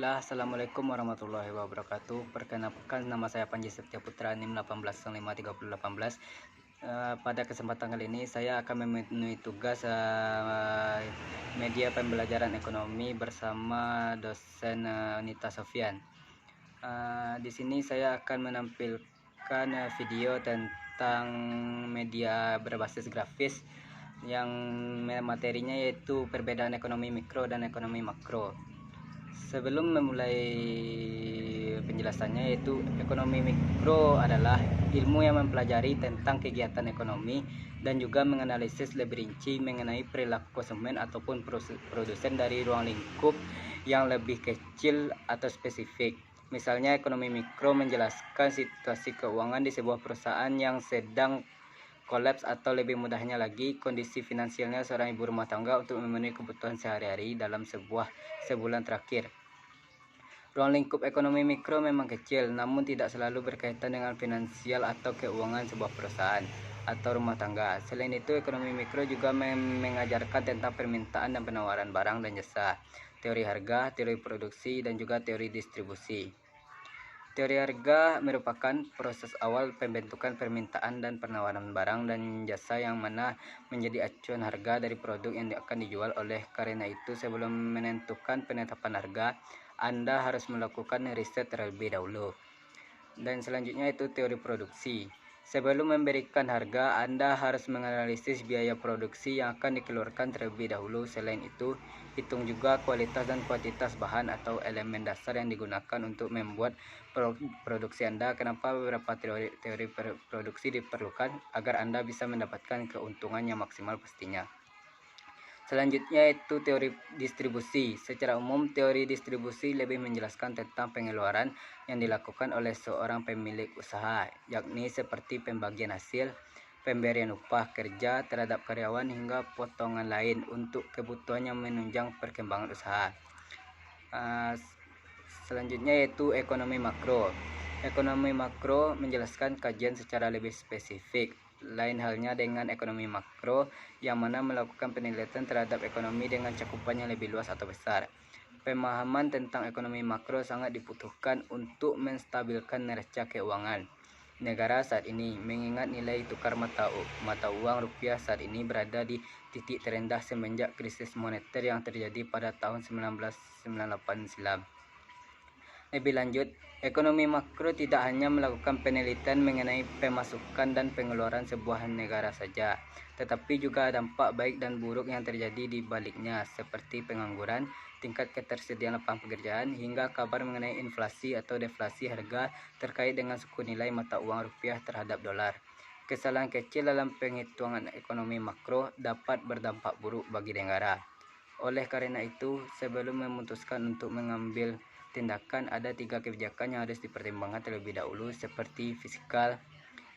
Baiklah, Assalamualaikum warahmatullahi wabarakatuh. Perkenalkan, nama saya Panji Setia Putra, NIM 18053018. Pada kesempatan kali ini saya akan memenuhi tugas media pembelajaran ekonomi bersama dosen Nita Sofian. Di sini saya akan menampilkan video tentang media berbasis grafis yang materinya yaitu perbedaan ekonomi mikro dan ekonomi makro. Sebelum memulai penjelasannya, yaitu ekonomi mikro adalah ilmu yang mempelajari tentang kegiatan ekonomi dan juga menganalisis lebih rinci mengenai perilaku konsumen ataupun produsen dari ruang lingkup yang lebih kecil atau spesifik. Misalnya, ekonomi mikro menjelaskan situasi keuangan di sebuah perusahaan yang sedang kolaps, atau lebih mudahnya lagi, kondisi finansialnya seorang ibu rumah tangga untuk memenuhi kebutuhan sehari-hari dalam sebulan terakhir. Ruang lingkup ekonomi mikro memang kecil, namun tidak selalu berkaitan dengan finansial atau keuangan sebuah perusahaan atau rumah tangga. Selain itu, ekonomi mikro juga mengajarkan tentang permintaan dan penawaran barang dan jasa, teori harga, teori produksi, dan juga teori distribusi. Teori harga merupakan proses awal pembentukan permintaan dan penawaran barang dan jasa yang mana menjadi acuan harga dari produk yang akan dijual. Oleh karena itu, sebelum menentukan penetapan harga, Anda harus melakukan riset terlebih dahulu. Dan selanjutnya itu teori produksi. Sebelum memberikan harga, Anda harus menganalisis biaya produksi yang akan dikeluarkan terlebih dahulu. Selain itu, hitung juga kualitas dan kuantitas bahan atau elemen dasar yang digunakan untuk membuat produksi Anda. Kenapa beberapa teori produksi diperlukan? Agar Anda bisa mendapatkan keuntungan yang maksimal pastinya. Selanjutnya itu teori distribusi. Secara umum, teori distribusi lebih menjelaskan tentang pengeluaran yang dilakukan oleh seorang pemilik usaha, yakni seperti pembagian hasil, pemberian upah kerja terhadap karyawan, hingga potongan lain untuk kebutuhan yang menunjang perkembangan usaha. Selanjutnya yaitu ekonomi makro. Ekonomi makro menjelaskan kajian secara lebih spesifik. Lain halnya dengan ekonomi makro, yang mana melakukan penelitian terhadap ekonomi dengan cakupan yang lebih luas atau besar. Pemahaman tentang ekonomi makro sangat dibutuhkan untuk menstabilkan neraca keuangan negara saat ini, mengingat nilai tukar mata uang rupiah saat ini berada di titik terendah semenjak krisis moneter yang terjadi pada tahun 1998 silam. Lebih lanjut, ekonomi makro tidak hanya melakukan penelitian mengenai pemasukan dan pengeluaran sebuah negara saja, tetapi juga dampak baik dan buruk yang terjadi di baliknya, seperti pengangguran, tingkat ketersediaan lapangan pekerjaan, hingga kabar mengenai inflasi atau deflasi harga terkait dengan suku nilai mata uang rupiah terhadap dolar. Kesalahan kecil dalam penghitungan ekonomi makro dapat berdampak buruk bagi negara. Oleh karena itu, sebelum memutuskan untuk mengambil tindakan, ada 3 kebijakan yang harus dipertimbangkan terlebih dahulu, seperti fiskal.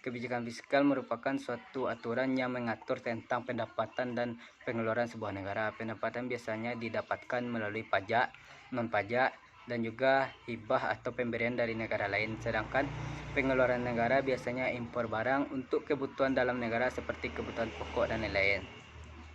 Kebijakan fiskal merupakan suatu aturan yang mengatur tentang pendapatan dan pengeluaran sebuah negara. Pendapatan biasanya didapatkan melalui pajak, non-pajak, dan juga hibah atau pemberian dari negara lain. Sedangkan pengeluaran negara biasanya impor barang untuk kebutuhan dalam negara seperti kebutuhan pokok dan lain-lain.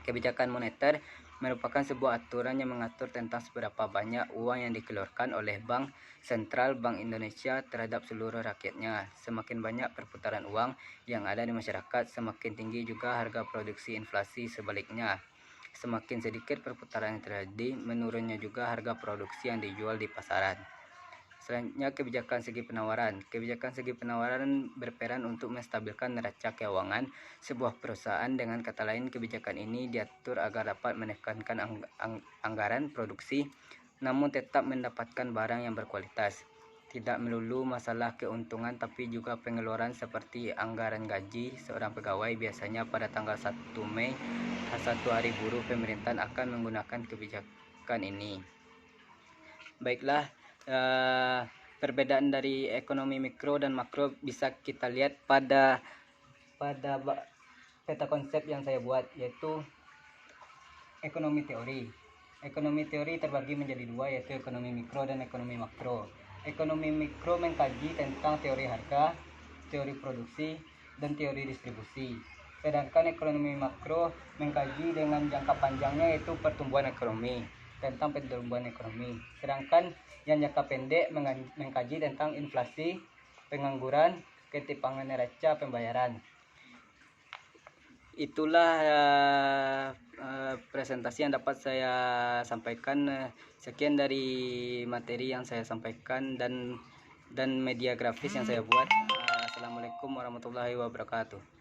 Kebijakan moneter merupakan sebuah aturan yang mengatur tentang seberapa banyak uang yang dikeluarkan oleh Bank Sentral Bank Indonesia terhadap seluruh rakyatnya. Semakin banyak perputaran uang yang ada di masyarakat, semakin tinggi juga harga produksi. Inflasi sebaliknya, semakin sedikit perputaran yang terjadi, menurunnya juga harga produksi yang dijual di pasaran. Selanjutnya, kebijakan segi penawaran. Kebijakan segi penawaran berperan untuk menstabilkan neraca keuangan sebuah perusahaan. Dengan kata lain, kebijakan ini diatur agar dapat menekankan anggaran produksi, namun tetap mendapatkan barang yang berkualitas. Tidak melulu masalah keuntungan, tapi juga pengeluaran seperti anggaran gaji seorang pegawai. Biasanya pada tanggal 1 Mei, satu hari buruh, pemerintahan akan menggunakan kebijakan ini. Baiklah, perbedaan dari ekonomi mikro dan makro bisa kita lihat pada peta konsep yang saya buat, yaitu ekonomi teori. Ekonomi teori terbagi menjadi 2, yaitu ekonomi mikro dan ekonomi makro. Ekonomi mikro mengkaji tentang teori harga, teori produksi, dan teori distribusi. Sedangkan ekonomi makro mengkaji dengan jangka panjangnya, yaitu pertumbuhan ekonomi. tentang pertumbuhan ekonomi. Sedangkan yang jangka pendek mengkaji tentang inflasi, pengangguran, ketimpangan neraca pembayaran. Itulah presentasi yang dapat saya sampaikan. Sekian dari materi yang saya sampaikan dan media grafis yang saya buat. Assalamualaikum warahmatullahi wabarakatuh.